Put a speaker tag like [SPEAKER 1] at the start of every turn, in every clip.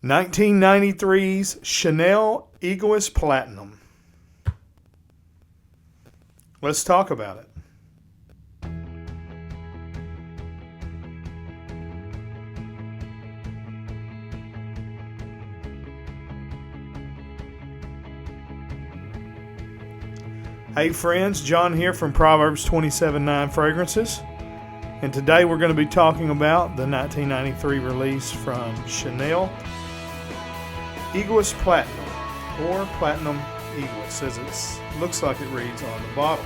[SPEAKER 1] 1993's Chanel Egoiste Platinum. Let's talk about it. Hey friends, John here from Proverbs 27.9 Fragrances. And today we're going to be talking about the 1993 release from Chanel, Egoiste Platinum, or Platinum Egoiste, as it looks like it reads on the bottle.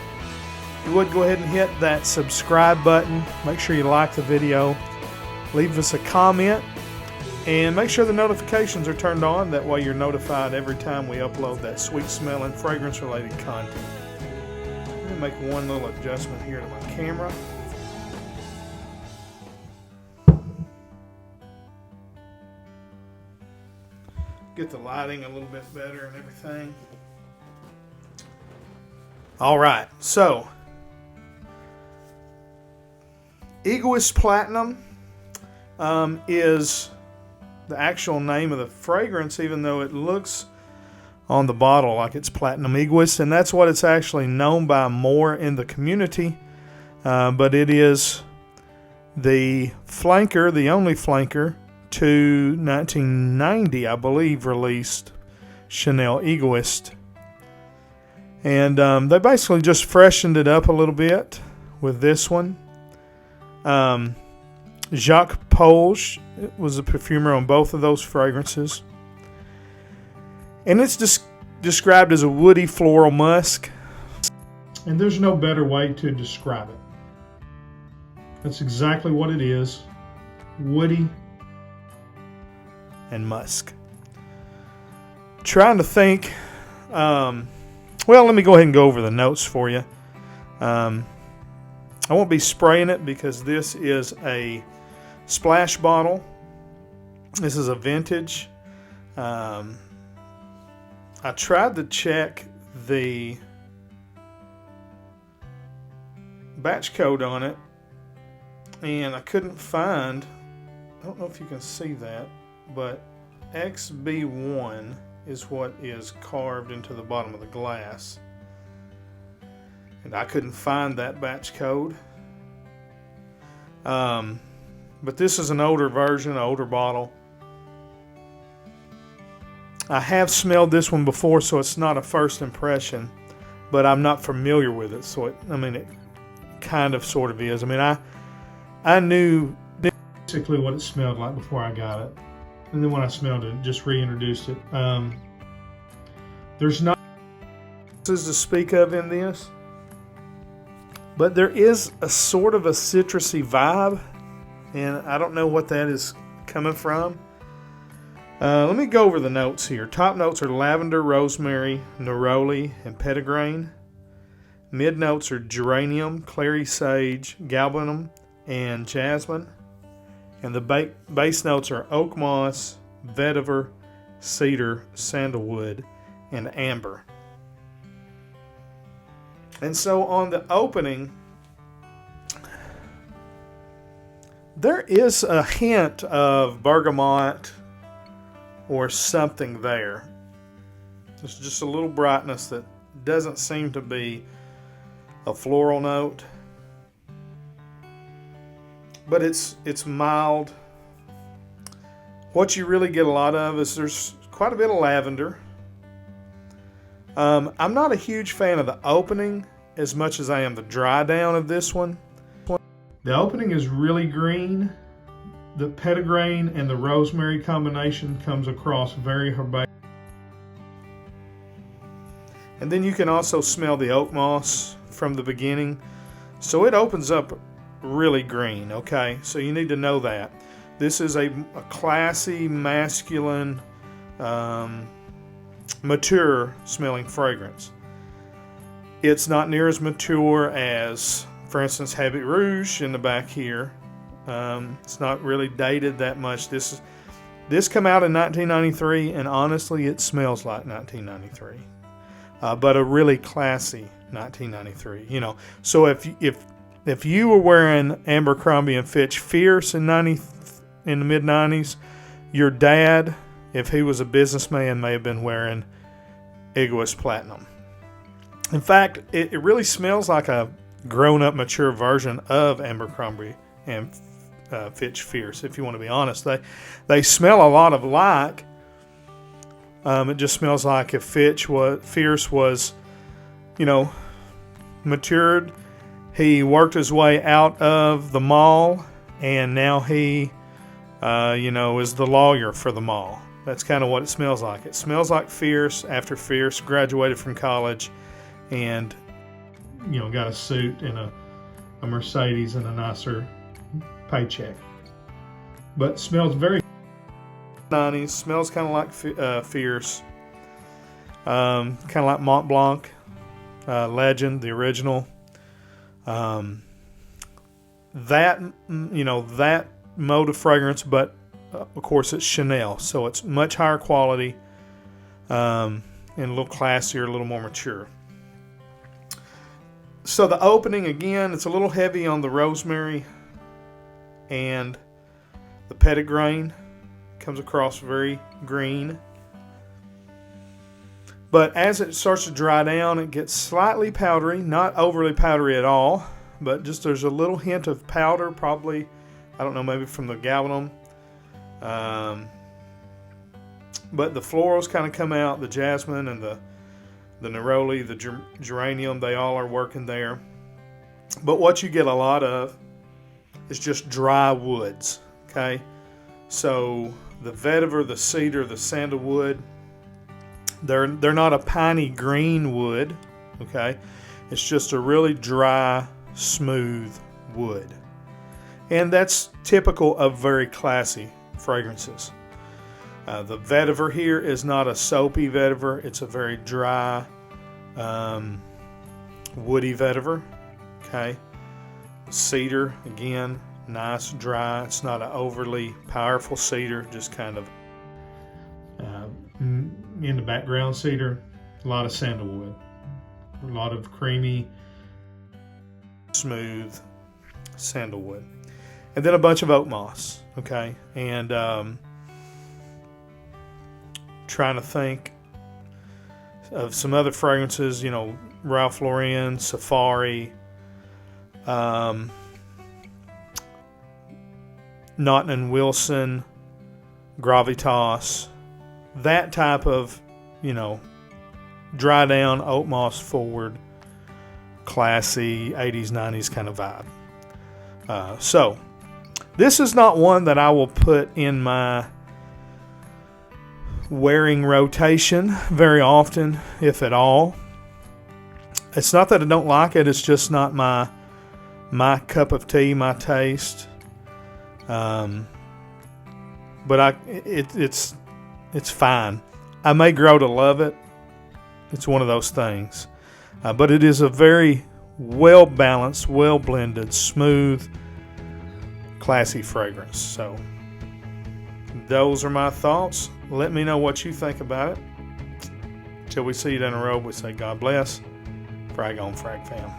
[SPEAKER 1] If you would, go ahead and hit that subscribe button. Make sure you like the video. Leave us a comment. And make sure the notifications are turned on. That way you're notified every time we upload that sweet-smelling, fragrance-related content. I'm going to make one little adjustment here to my camera. Get the lighting a little bit better and everything. Alright, so Egoiste Platinum is the actual name of the fragrance, even though it looks on the bottle like it's Platinum Egoiste, and that's what it's actually known by more in the community. But it is the flanker, the only flanker to 1990, I believe, released Chanel Egoiste. And they basically just freshened it up a little bit with this one. Jacques Polge was a perfumer on both of those fragrances. And it's described as a woody floral musk. And there's no better way to describe it. That's exactly what it is. Woody and musk. Trying to think. Well, let me go ahead and go over the notes for you. I won't be spraying it because this is a splash bottle. This is a vintage. I tried to check the batch code on it, and I couldn't find, I don't know if you can see that, but XB1 is what is carved into the bottom of the glass. And I couldn't find that batch code. But this is an older version, an older bottle. I have smelled this one before, so it's not a first impression, but I'm not familiar with it, so it kind of sort of is. I knew basically what it smelled like before I got it, and then when I smelled it, just reintroduced it. There's not to speak of in this, but there is a sort of a citrusy vibe, and I don't know what that is coming from. Let me go over the notes here. Top notes are lavender, rosemary, neroli, and petitgrain. Mid notes are geranium, clary sage, galbanum, and jasmine. And the base notes are oak moss, vetiver, cedar, sandalwood, and amber. And so on the opening, there is a hint of bergamot or something there. There's just a little brightness that doesn't seem to be a floral note, but it's mild. What you really get a lot of is there's quite a bit of lavender. I'm not a huge fan of the opening as much as I am the dry down of this one. The opening is really green. The petitgrain and the rosemary combination comes across very herbaceous. And then you can also smell the oak moss from the beginning. So it opens up really green, okay? So you need to know that. This is a classy, masculine, mature smelling fragrance. It's not near as mature as, for instance, Habit Rouge in the back here. It's not really dated that much. This came out in 1993, and honestly, it smells like 1993. But a really classy 1993. You know, so if you were wearing Abercrombie and Fitch Fierce in the mid 90s, your dad if he was a businessman, may have been wearing Egoiste Platinum. In fact, it really smells like a grown-up, mature version of Abercrombie and Fitch Fierce, if you want to be honest. They smell a lot alike. It just smells like if Fierce was, matured. He worked his way out of the mall, and now he, is the lawyer for the mall. That's kind of what it smells like. It smells like Fierce after Fierce graduated from college and, got a suit and a Mercedes and a nicer paycheck. But it smells very 90s. Smells kind of like Fierce. Kind of like Mont Blanc Legend, the original. That mode of fragrance, but of course it's Chanel, so it's much higher quality and a little classier, a little more mature. So the opening, again, it's a little heavy on the rosemary and the petitgrain. Comes across very green. But as it starts to dry down, it gets slightly powdery, not overly powdery at all, but just there's a little hint of powder, probably, I don't know, maybe from the galbanum. But the florals kind of come out, the jasmine and the neroli, the geranium, they all are working there. But what you get a lot of is just dry woods, okay? So the vetiver, the cedar, the sandalwood, they're not a piney green wood, okay? It's just a really dry, smooth wood. And that's typical of very classy fragrances. The vetiver here is not a soapy vetiver. It's a very dry, woody vetiver, okay? Cedar, again, nice, dry. It's not an overly powerful cedar, just kind of in the background cedar. A lot of sandalwood, a lot of creamy, smooth sandalwood, and then a bunch of oak moss, okay? And trying to think of some other fragrances, Ralph Lauren, Safari, Naughton and Wilson, Gravitas, that type of, dry down, oak moss forward, classy 80s, 90s kind of vibe. So this is not one that I will put in my wearing rotation very often, if at all. It's not that I don't like it, it's just not my cup of tea, my taste. But it's fine. I may grow to love it. It's one of those things. But it is a very well balanced, well blended, smooth, classy fragrance. So those are my thoughts. Let me know what you think about it. Till we see you down the road, we say God bless. Frag on, Frag fam.